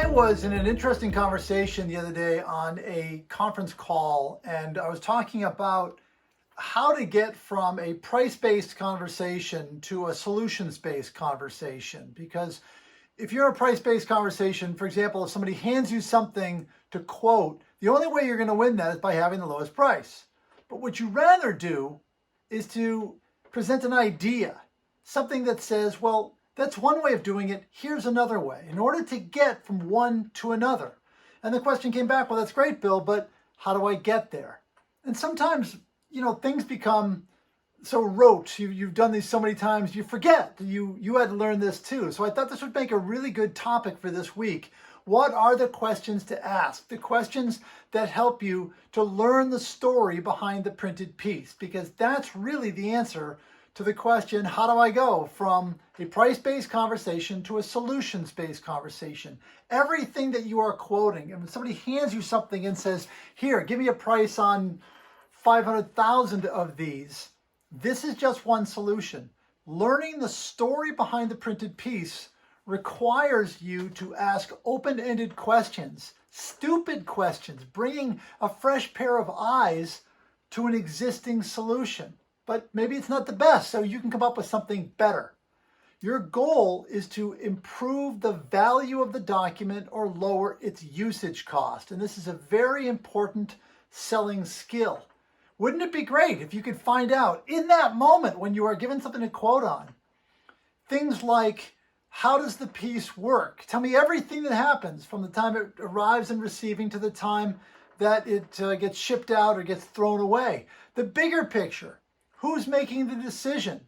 was in an interesting conversation the other day on a conference call, and I was talking about how to get from a price-based conversation to a solutions-based conversation. Because if you're a price-based conversation, for example, if somebody hands you something to quote, the only way you're going to win that is by having the lowest price. But what you rather do is to present an idea, something that says, well, that's one way of doing it. Here's another way, in order to get from one to another. And the question came back, well, that's great, Bill, but how do I get there? And sometimes, things become so rote. You've done these so many times, you forget. You had to learn this too. So I thought this would make a really good topic for this week. What are the questions to ask? The questions that help you to learn the story behind the printed piece, because that's really the answer to the question, how do I go from a price-based conversation to a solutions-based conversation? Everything that you are quoting, and when somebody hands you something and says, here, give me a price on 500,000 of these, this is just one solution. Learning the story behind the printed piece requires you to ask open-ended questions, stupid questions, bringing a fresh pair of eyes to an existing solution. But maybe it's not the best, so you can come up with something better. Your goal is to improve the value of the document or lower its usage cost. And this is a very important selling skill. Wouldn't it be great if you could find out in that moment when you are given something to quote on, things like, how does the piece work? Tell me everything that happens from the time it arrives in receiving to the time that it gets shipped out or gets thrown away. The bigger picture. Who's making the decision?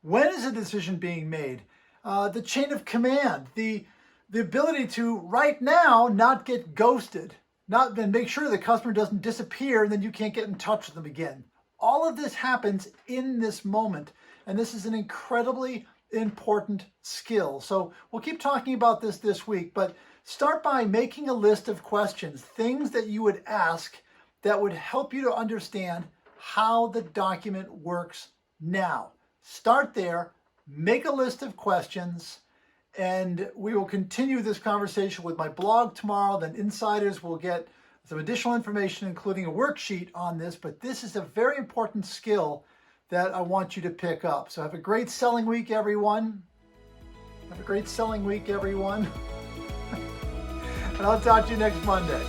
When is a decision being made? The chain of command, the ability to right now not get ghosted, and make sure the customer doesn't disappear and then you can't get in touch with them again. All of this happens in this moment, and this is an incredibly important skill. So we'll keep talking about this week, but start by making a list of questions, things that you would ask that would help you to understand how the document works now. Start there, make a list of questions, and we will continue this conversation with my blog tomorrow. Then insiders will get some additional information, including a worksheet on this, but this is a very important skill that I want you to pick up. So have a great selling week, everyone. Have a great selling week, everyone. And I'll talk to you next Monday.